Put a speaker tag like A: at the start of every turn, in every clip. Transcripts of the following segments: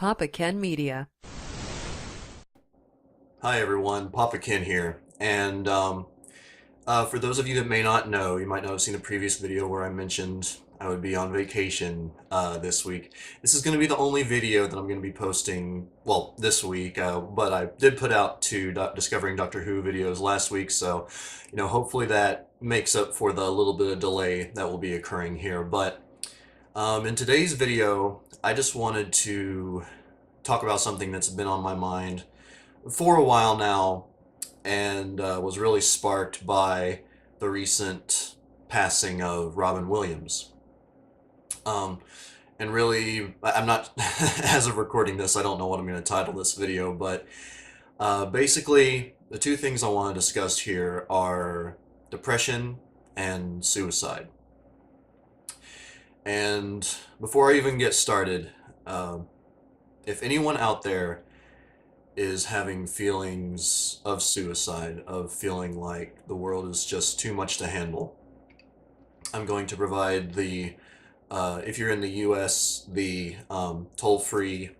A: Papa Kenn Media.
B: Hi everyone, Papa Kenn here. And for those of you that may not know, you might not have seen the previous video where I mentioned I would be on vacation this week. This is going to be the only video that I'm going to be posting, well, this week, but I did put out two Discovering Doctor Who videos last week, so, hopefully that makes up for the little bit of delay that will be occurring here. But in today's video, I just wanted to talk about something that's been on my mind for a while now, and was really sparked by the recent passing of Robin Williams. Um, and really, I'm not, as of recording this, I don't know what I'm going to title this video, but basically, the two things I want to discuss here are depression and suicide. And before I even get started, if anyone out there is having feelings of suicide, of feeling like the world is just too much to handle, I'm going to provide if you're in the US, the toll-free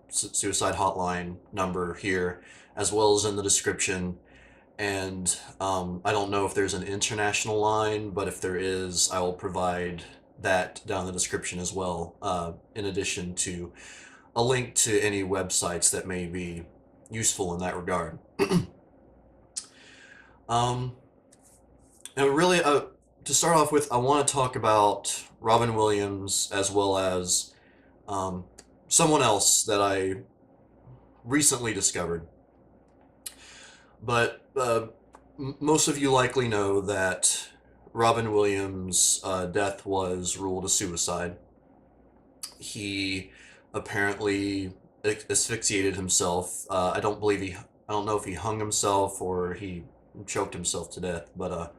B: suicide hotline number here, as well as in the description. And I don't know if there's an international line, but if there is, I will provide that down in the description as well, in addition to a link to any websites that may be useful in that regard. um, and really, to start off with, I want to talk about Robin Williams as well as someone else that I recently discovered. But most of you likely know that Robin Williams' death was ruled a suicide. He apparently asphyxiated himself. I don't know if he hung himself or he choked himself to death, but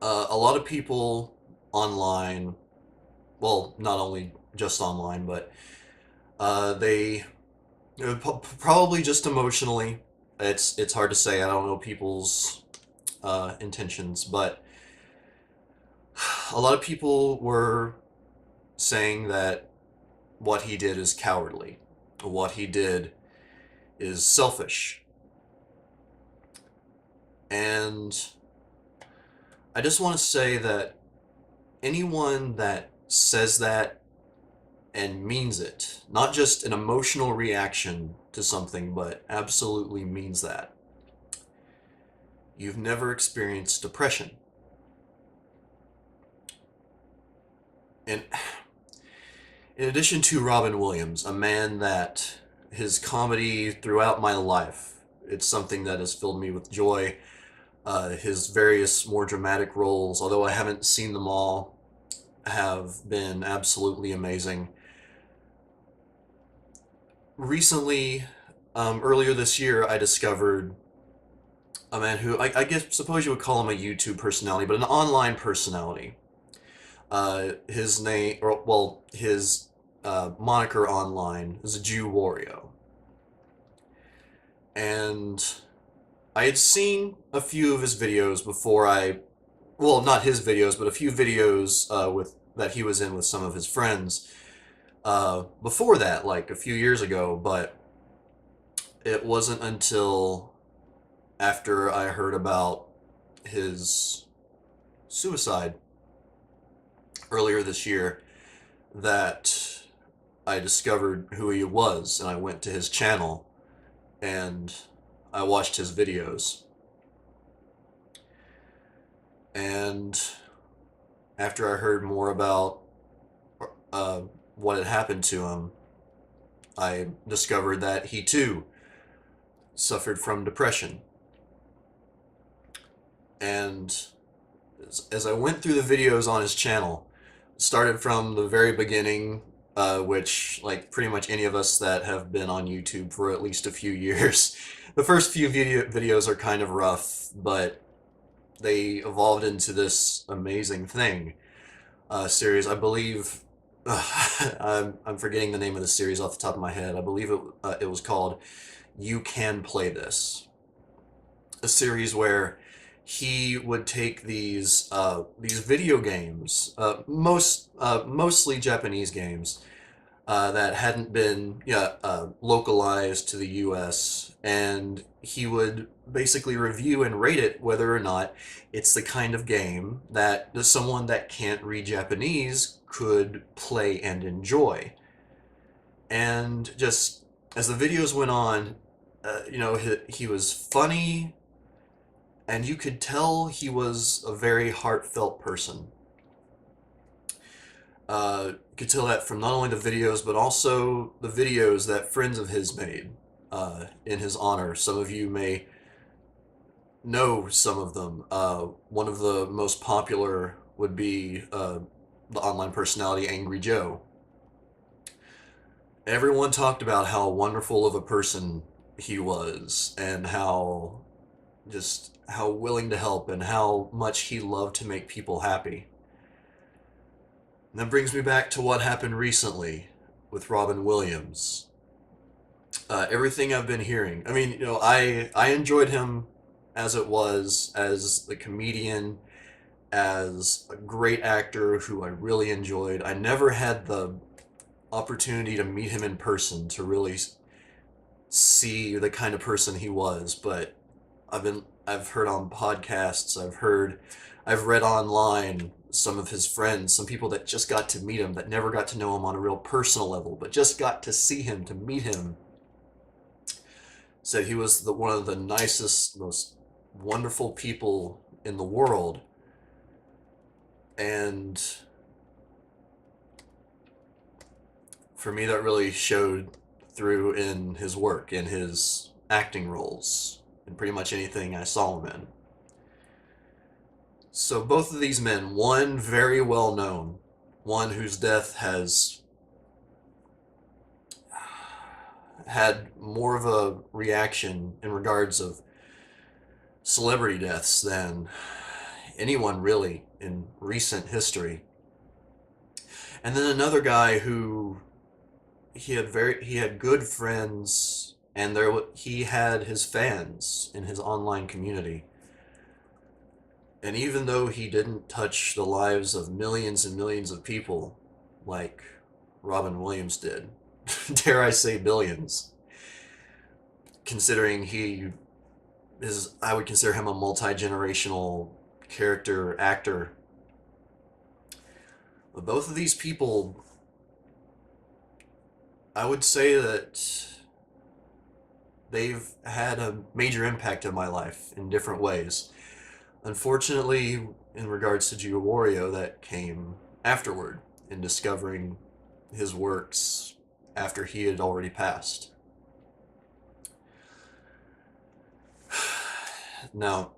B: a lot of people online, well, not only just online, but they probably just emotionally. It's hard to say. I don't know people's intentions, but a lot of people were saying that what he did is cowardly. What he did is selfish. And I just want to say that anyone that says that and means it, not just an emotional reaction to something, but absolutely means that, you've never experienced depression. And in addition to Robin Williams, a man that his comedy throughout my life, it's something that has filled me with joy. His various more dramatic roles, although I haven't seen them all, have been absolutely amazing. Recently, earlier this year, I discovered a man who suppose you would call him a YouTube personality, but an online personality. His name, or well, his moniker online is JewWario. And I had seen a few of his videos before well, not his videos, but a few videos that he was in with some of his friends before that, like a few years ago, but it wasn't until after I heard about his suicide earlier this year that I discovered who he was, and I went to his channel and I watched his videos. And after I heard more about what had happened to him, I discovered that he too suffered from depression. And as I went through the videos on his channel, started from the very beginning, which, like pretty much any of us that have been on YouTube for at least a few years, the first few videos are kind of rough, but they evolved into this amazing thing. Series, I believe, I'm forgetting the name of the series off the top of my head. I believe it was called You Can Play This. A series where he would take these video games, mostly Japanese games, that hadn't been localized to the US, and he would basically review and rate it whether or not it's the kind of game that someone that can't read Japanese could play and enjoy. And just as the videos went on, he was funny, and you could tell he was a very heartfelt person. You could tell that from not only the videos, but also the videos that friends of his made in his honor. Some of you may know some of them. One of the most popular would be the online personality Angry Joe. Everyone talked about how wonderful of a person he was, and how willing to help, and how much he loved to make people happy. And that brings me back to what happened recently with Robin Williams. Everything I've been hearing. I mean, I enjoyed him as the comedian, as a great actor who I really enjoyed. I never had the opportunity to meet him in person to really see the kind of person he was, but I've heard on podcasts, I've read online some of his friends, some people that just got to meet him, that never got to know him on a real personal level, but just got to see him, to meet him, said he was one of the nicest, most wonderful people in the world. And for me, that really showed through in his work, in his acting roles, in pretty much anything I saw him in. So both of these men, one very well known, one whose death has had more of a reaction in regards of celebrity deaths than anyone really in recent history. And then another guy who he had good friends, and he had his fans in his online community. And even though he didn't touch the lives of millions and millions of people like Robin Williams did, dare I say billions, considering I would consider him a multi-generational character actor. But both of these people, I would say that they've had a major impact on my life in different ways. Unfortunately, in regards to JewWario, that came afterward, in discovering his works after he had already passed. Now,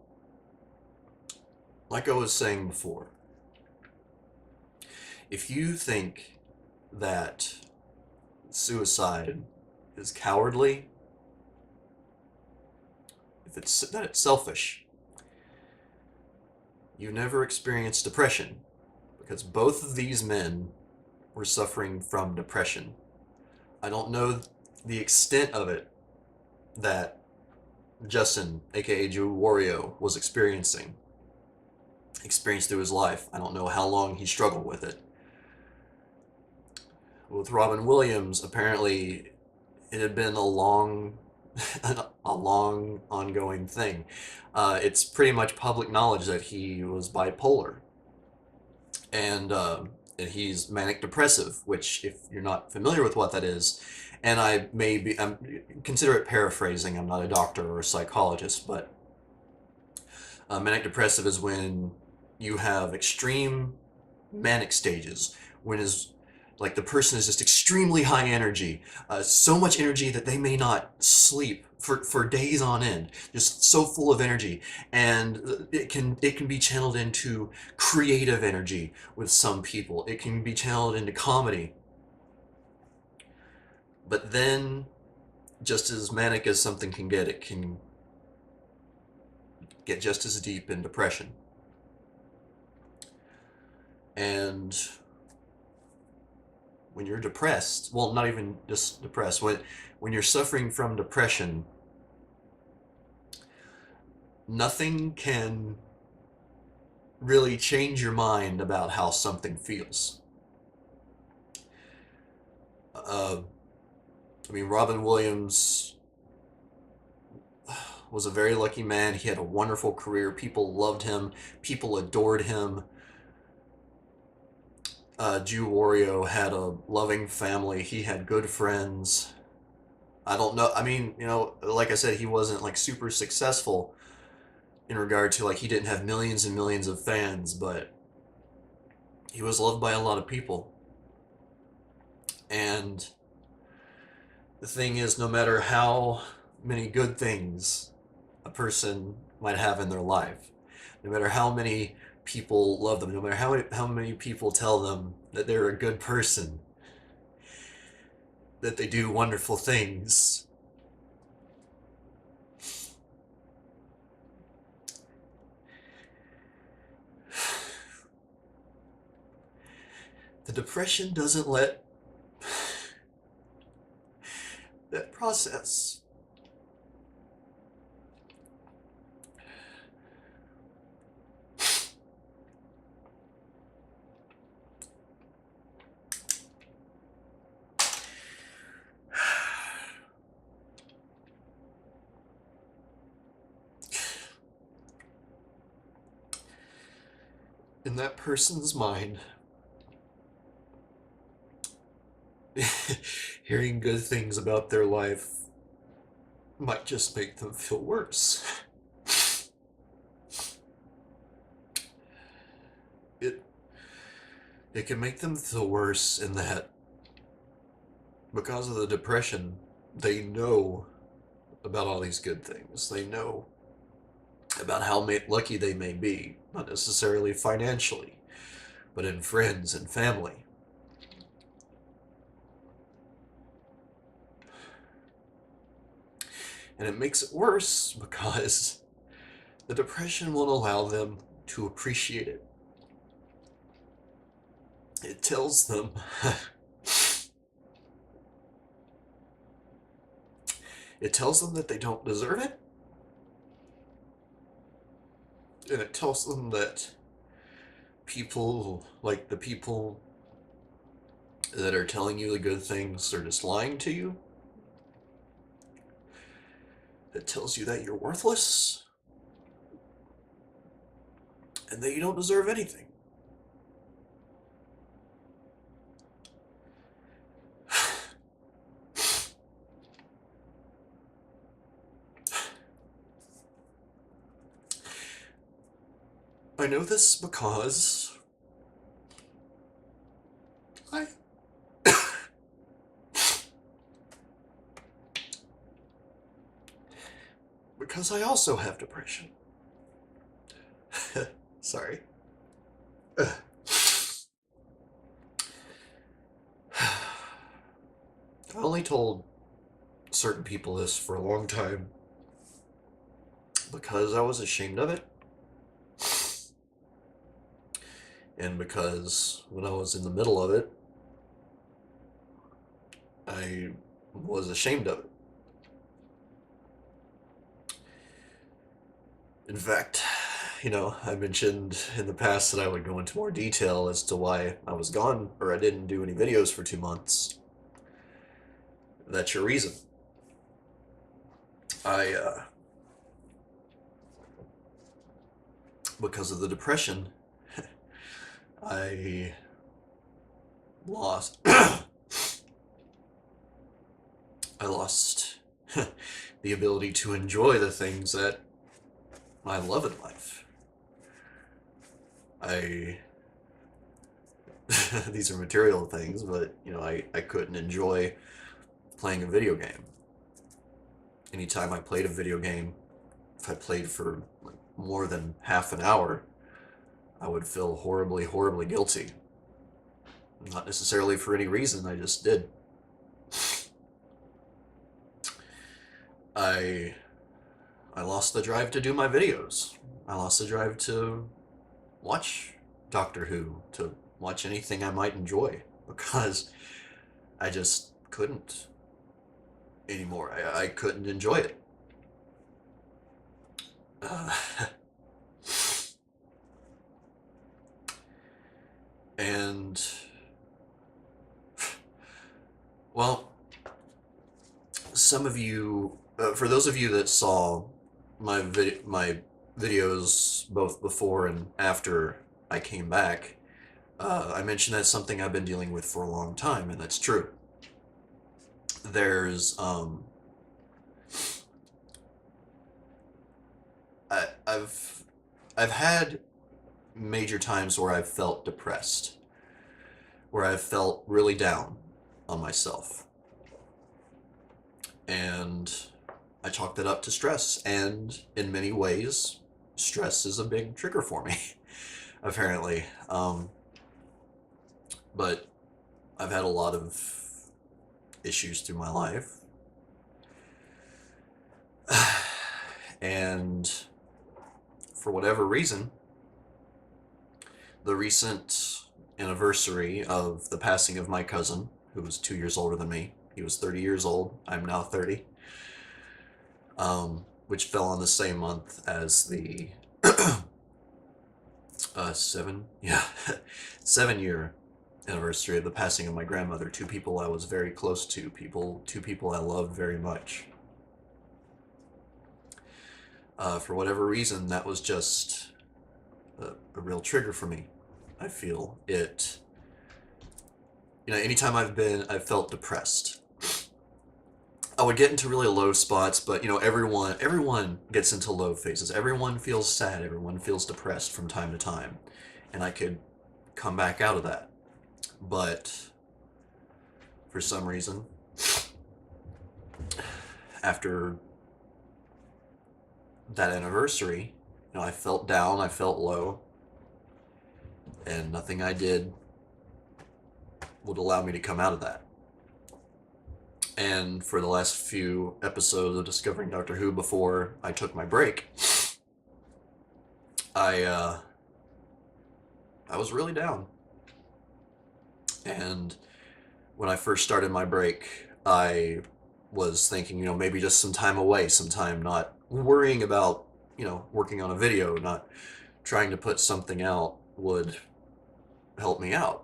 B: like I was saying before, if you think that suicide is cowardly, that it's selfish, you never experienced depression, because both of these men were suffering from depression. I don't know the extent of it that Justin, aka JewWario, was experienced through his life. I don't know how long he struggled with it. With Robin Williams, apparently it had been a long ongoing thing. It's pretty much public knowledge that he was bipolar, and he's manic depressive, which, if you're not familiar with what that is, and consider it paraphrasing, I'm not a doctor or a psychologist, but manic depressive is when you have extreme manic stages, when the person is just extremely high energy, so much energy that they may not sleep for days on end, just so full of energy, and it can be channeled into creative energy with some people. It can be channeled into comedy. But then, just as manic as something can get, it can get just as deep in depression. And when you're depressed, well, not even just depressed, when you're suffering from depression, nothing can really change your mind about how something feels. Uh, I mean, Robin Williams was a very lucky man. He had a wonderful career. People loved him. People adored him. JewWario had a loving family. He had good friends. I don't know. I mean, like I said, he wasn't like super successful in regard to like he didn't have millions and millions of fans, but he was loved by a lot of people. And the thing is, no matter how many good things a person might have in their life, no matter how many people love them, no matter how many people tell them that they're a good person, that they do wonderful things, the depression doesn't let that process. In that person's mind, hearing good things about their life might just make them feel worse. It it can make them feel worse in that because of the depression, they know about all these good things. They know about how lucky they may be, not necessarily financially, but in friends and family. And it makes it worse because the depression won't allow them to appreciate it. It tells them it tells them that they don't deserve it. And it tells them that people, like the people that are telling you the good things, are just lying to you. It tells you that you're worthless and that you don't deserve anything. I know this because I because I also have depression. Sorry. I only told certain people this for a long time because I was ashamed of it. And because when I was in the middle of it, I was ashamed of it. In fact, I mentioned in the past that I would go into more detail as to why I was gone or I didn't do any videos for 2 months. That's your reason. Because of the depression, I lost I lost the ability to enjoy the things that I love in life. These are material things, but I couldn't enjoy playing a video game. Anytime I played a video game, if I played for like more than half an hour, I would feel horribly, horribly guilty. Not necessarily for any reason, I just did. I lost the drive to do my videos. I lost the drive to watch Doctor Who, to watch anything I might enjoy, because I just couldn't anymore. I couldn't enjoy it. And Well, some of you, for those of you that saw my videos both before and after I came back, I mentioned that's something I've been dealing with for a long time, and that's true. There's I, I've had major times where I've felt depressed, where I've felt really down on myself, and I chalk that up to stress. And in many ways, stress is a big trigger for me, apparently. But I've had a lot of issues through my life, and for whatever reason, the recent anniversary of the passing of my cousin, who was 2 years older than me, he was 30 years old, I'm now 30, which fell on the same month as the 7 year anniversary of the passing of my grandmother. Two people I was very close to, two people I loved very much. For whatever reason, that was just a real trigger for me. I feel it. Anytime I've felt depressed, I would get into really low spots, but everyone gets into low phases. Everyone feels sad, everyone feels depressed from time to time, and I could come back out of that. But for some reason, after that anniversary, I felt down, I felt low, and nothing I did would allow me to come out of that. And for the last few episodes of Discovering Doctor Who before I took my break, I was really down. And when I first started my break, I was thinking, maybe just some time away, some time not worrying about, working on a video, not trying to put something out would help me out.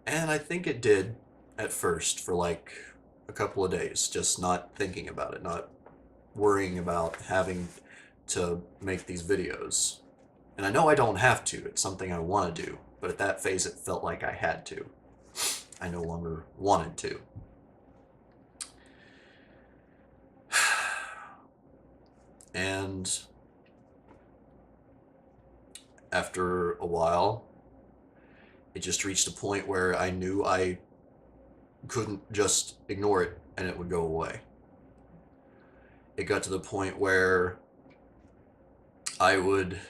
B: And I think it did at first for like a couple of days, just not thinking about it, not worrying about having to make these videos. And I know I don't have to, it's something I want to do, but at that phase it felt like I had to. I no longer wanted to. And after a while, it just reached a point where I knew I couldn't just ignore it and it would go away. It got to the point where I would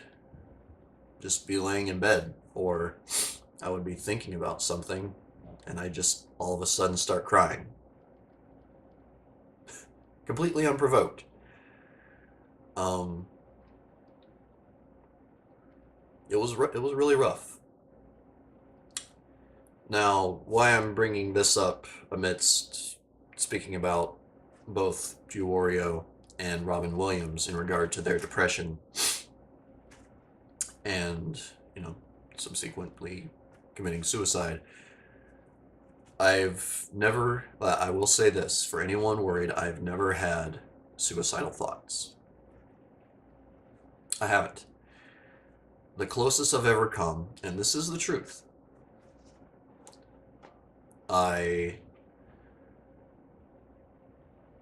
B: just be laying in bed, or I would be thinking about something, and I just all of a sudden start crying. Completely unprovoked. It was really rough. Now, why I'm bringing this up amidst speaking about both JewWario and Robin Williams in regard to their depression and, subsequently committing suicide, I will say this, for anyone worried, I've never had suicidal thoughts. I haven't. The closest I've ever come, and this is the truth,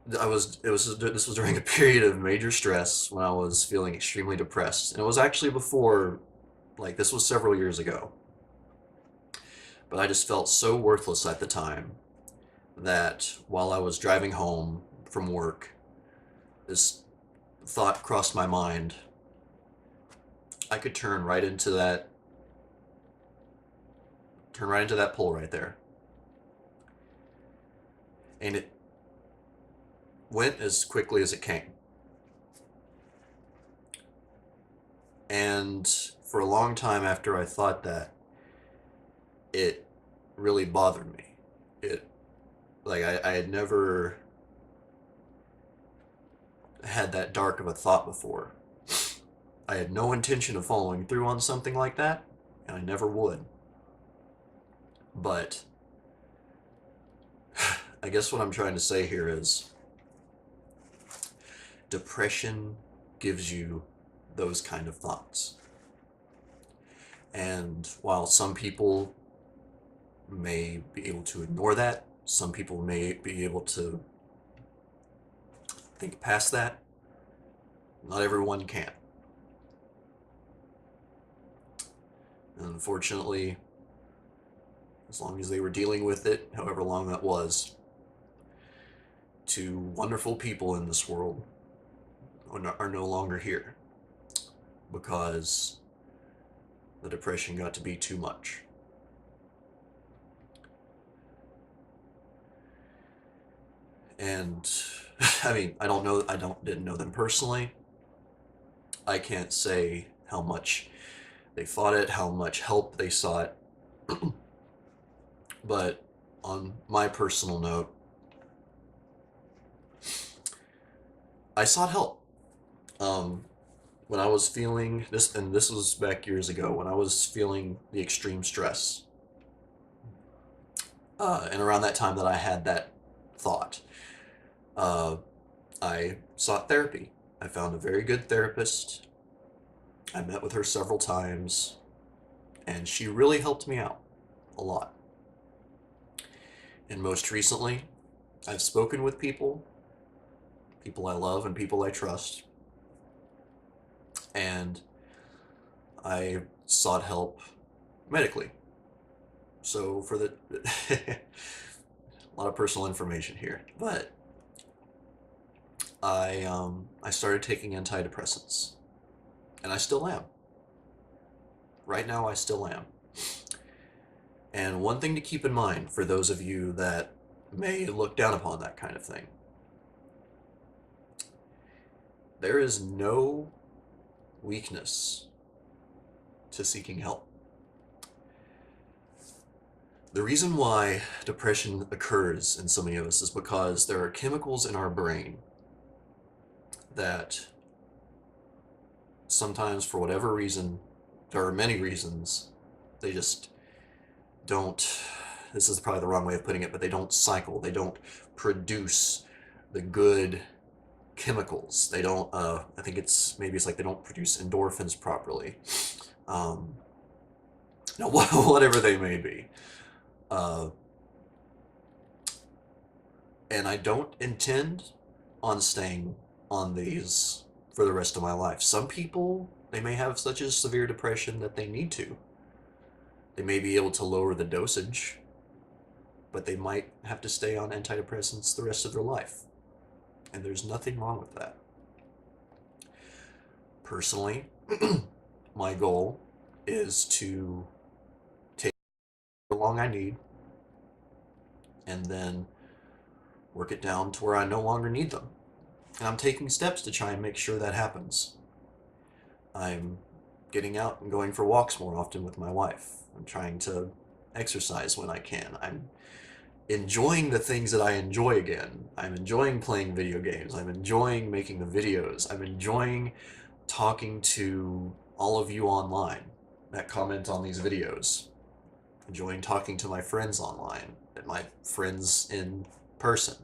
B: this was during a period of major stress when I was feeling extremely depressed. And it was actually before, this was several years ago. But I just felt so worthless at the time that while I was driving home from work, this thought crossed my mind. I could turn right into that pole right there. And it went as quickly as it came. And for a long time after I thought that, it really bothered me. I had never had that dark of a thought before. I had no intention of following through on something like that, and I never would. But I guess what I'm trying to say here is depression gives you those kind of thoughts. And while some people may be able to ignore that, some people may be able to think past that, not everyone can. And unfortunately, as long as they were dealing with it, however long that was, two wonderful people in this world are no longer here because the depression got to be too much. And I mean, didn't know them personally. I can't say how much they fought it, how much help they sought. But on my personal note, I sought help. When I was feeling this, and this was back years ago, when I was feeling the extreme stress, and around that time that I had that thought, I sought therapy. I found a very good therapist. I met with her several times, and she really helped me out a lot. And most recently, I've spoken with people I love and people I trust, and I sought help medically. So for the a lot of personal information here, but I started taking antidepressants, and I still am. Right now, I still am. And one thing to keep in mind for those of you that may look down upon that kind of thing, there is no weakness to seeking help. The reason why depression occurs in so many of us is because there are chemicals in our brain that sometimes, for whatever reason, there are many reasons, they just don't, this is probably the wrong way of putting it, but they don't cycle, they don't produce the good chemicals. They don't, I think maybe it's like they don't produce endorphins properly. No, whatever they may be. And I don't intend on staying on these for the rest of my life. Some people, they may have such a severe depression that they need to. They may be able to lower the dosage, but they might have to stay on antidepressants the rest of their life. And there's nothing wrong with that. Personally, my goal is to take how long I need and then work it down to where I no longer need them. And I'm taking steps to try and make sure that happens. I'm getting out and going for walks more often with my wife. I'm trying to exercise when I can. I'm enjoying the things that I enjoy again. I'm enjoying playing video games. I'm enjoying making the videos. I'm enjoying talking to all of you online that comment on these videos. Enjoying talking to my friends online and my friends in person.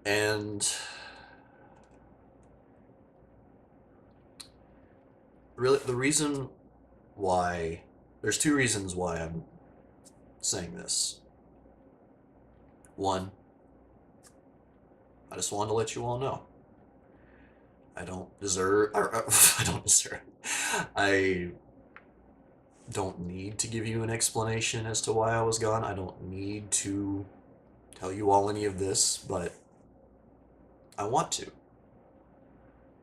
B: And really, the reason why, there's two reasons why I'm saying this. One, I just wanted to let you all know. I don't deserve, I don't need to give you an explanation as to why I was gone. I don't need to tell you all any of this, but I want to.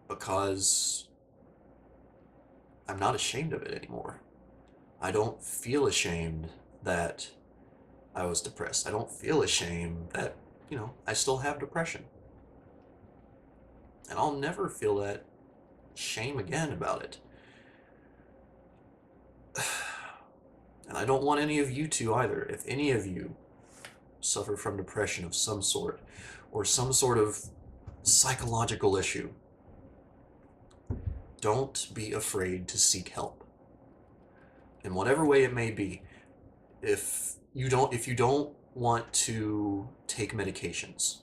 B: Because I'm not ashamed of it anymore. I don't feel ashamed that I was depressed. I don't feel ashamed that, I still have depression. And I'll never feel that shame again about it. And I don't want any of you to either. If any of you suffer from depression of some sort, or some sort of psychological issue, don't be afraid to seek help. In whatever way it may be. if you don't want to take medications,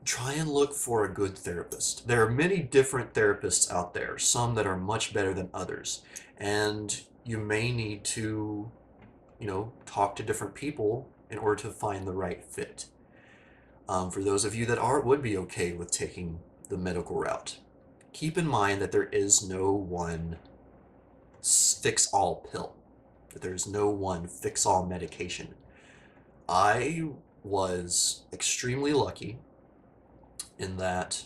B: try and look for a good therapist. There are many different therapists out there, some that are much better than others, and you may need to, talk to different people in order to find the right fit. For those of you that would be okay with taking the medical route, keep in mind that there is no one fix-all pill. That there's no one fix-all medication. I was extremely lucky in that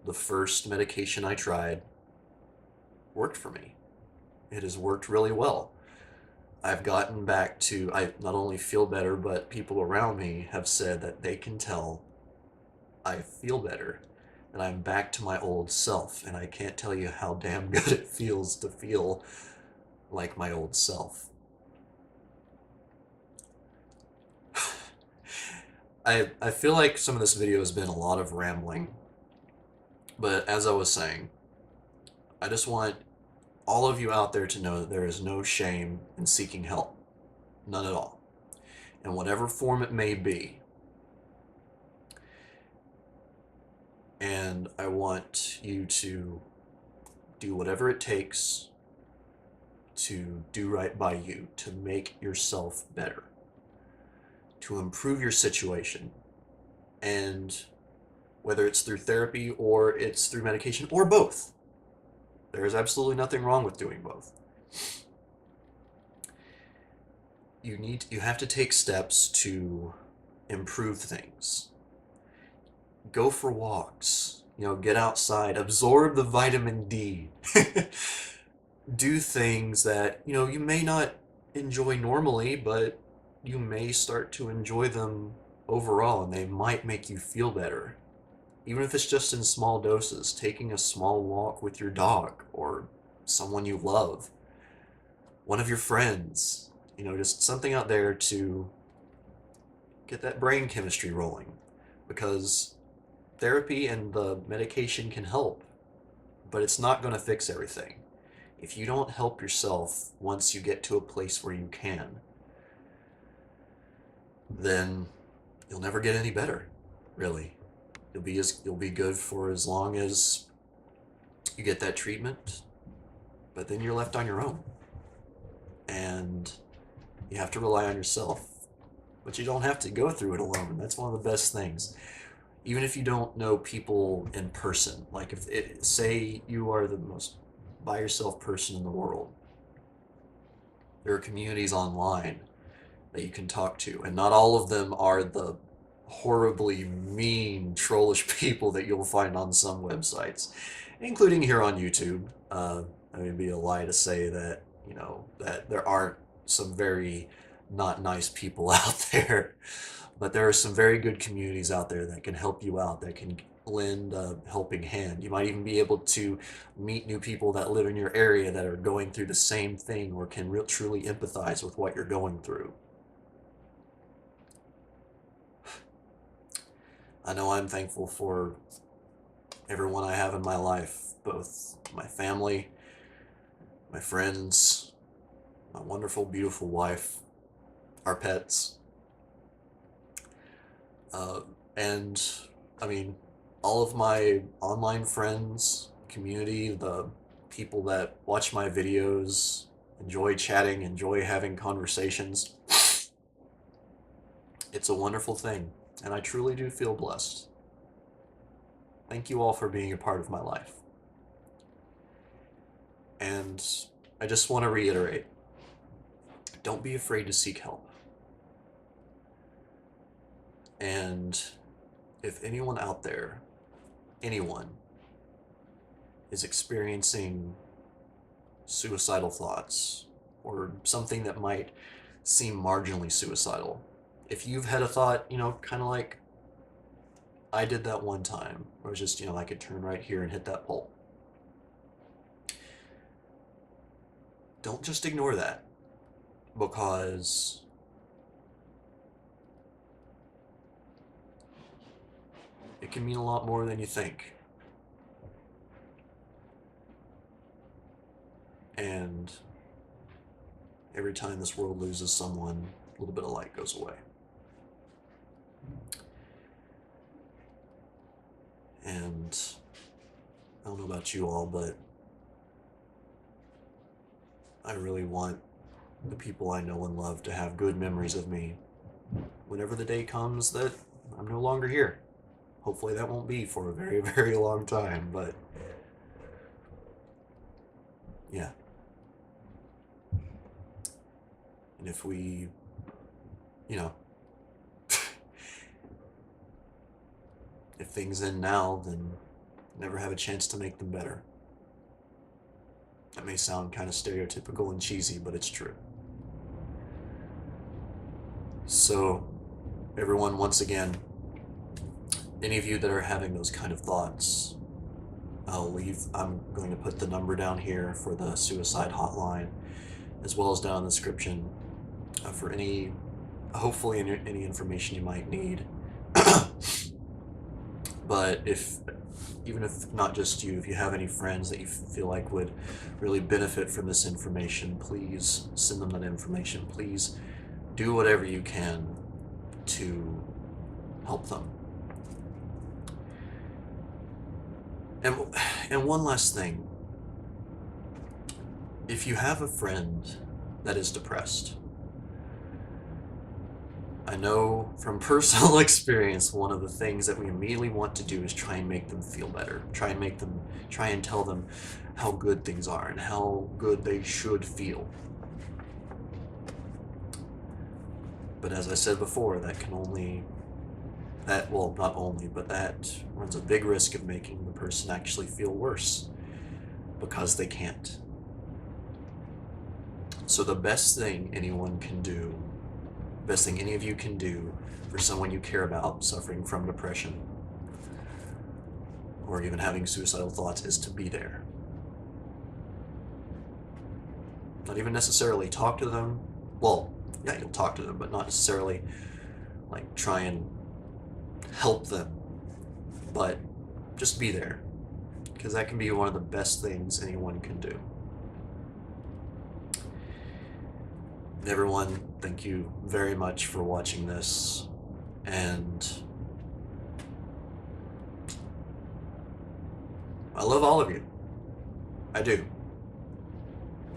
B: the first medication I tried worked for me. It has worked really well. I've gotten back to, I not only feel better, but people around me have said that they can tell I feel better, and I'm back to my old self, and I can't tell you how damn good it feels to feel like my old self. I feel like some of this video has been a lot of rambling, but as I was saying, I just want all of you out there to know that there is no shame in seeking help. None at all. In whatever form it may be. And I want you to do whatever it takes to do right by you, to make yourself better, to improve your situation. And whether it's through therapy or it's through medication or both, there is absolutely nothing wrong with doing both. You have to take steps to improve things. Go for walks, get outside, absorb the vitamin D. Do things that, you may not enjoy normally, but you may start to enjoy them overall, and they might make you feel better. Even if it's just in small doses, taking a small walk with your dog or someone you love, one of your friends, just something out there to get that brain chemistry rolling, because therapy and the medication can help, but it's not going to fix everything. If you don't help yourself once you get to a place where you can, then you'll never get any better, really. You'll be good for as long as you get that treatment, but then you're left on your own. And you have to rely on yourself. But you don't have to go through it alone. That's one of the best things. Even if you don't know people in person, like say you are the most by yourself person in the world, there are communities online that you can talk to, and not all of them are the horribly mean, trollish people that you'll find on some websites, including here on YouTube. It would be a lie to say that, that there aren't some very not nice people out there, but there are some very good communities out there that can help you out, that can lend a helping hand. You might even be able to meet new people that live in your area that are going through the same thing or can truly empathize with what you're going through. I know I'm thankful for everyone I have in my life, both my family, my friends, my wonderful, beautiful wife, our pets, and I mean, all of my online friends, community, the people that watch my videos, enjoy chatting, enjoy having conversations. It's a wonderful thing, and I truly do feel blessed. Thank you all for being a part of my life. And I just want to reiterate, don't be afraid to seek help. And if anyone out there, anyone, is experiencing suicidal thoughts or something that might seem marginally suicidal, if you've had a thought, kind of like I did that one time, where it was just, I could turn right here and hit that pulp. Don't just ignore that, because it can mean a lot more than you think. And every time this world loses someone, a little bit of light goes away. And I don't know about you all, but I really want the people I know and love to have good memories of me whenever the day comes that I'm no longer here. Hopefully that won't be for a very, very long time, but yeah. And if we, if things end now, then never have a chance to make them better. That may sound kind of stereotypical and cheesy, but it's true. So, everyone, once again, any of you that are having those kind of thoughts, I'm going to put the number down here for the suicide hotline, as well as down in the description for hopefully any information you might need. But even if not just you, if you have any friends that you feel like would really benefit from this information, please send them that information. Please do whatever you can to help them. And one last thing. If you have a friend that is depressed, I know from personal experience, one of the things that we immediately want to do is try and make them feel better. Try and tell them how good things are and how good they should feel. But as I said before, that runs a big risk of making the person actually feel worse because they can't. So the best thing any of you can do for someone you care about suffering from depression or even having suicidal thoughts is to be there. Not even necessarily talk to them. Well, yeah, you'll talk to them, but not necessarily like try and help them, but just be there, because that can be one of the best things anyone can do. And everyone, thank you very much for watching this, and I love all of you. I do.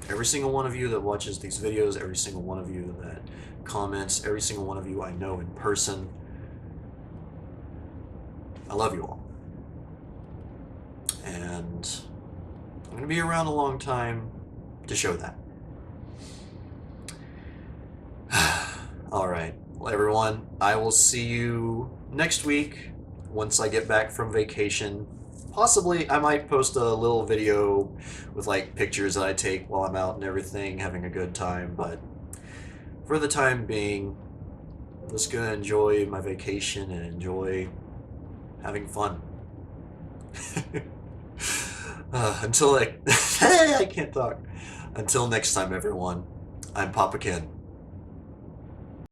B: Every single one of you that watches these videos, every single one of you that comments, every single one of you I know in person, I love you all. And I'm going to be around a long time to show that. Alright, well everyone, I will see you next week once I get back from vacation. Possibly, I might post a little video with like pictures that I take while I'm out and everything, having a good time, but for the time being, I'm just gonna enjoy my vacation and enjoy having fun. Until I can't talk. Until next time, everyone, I'm Papa Kenn.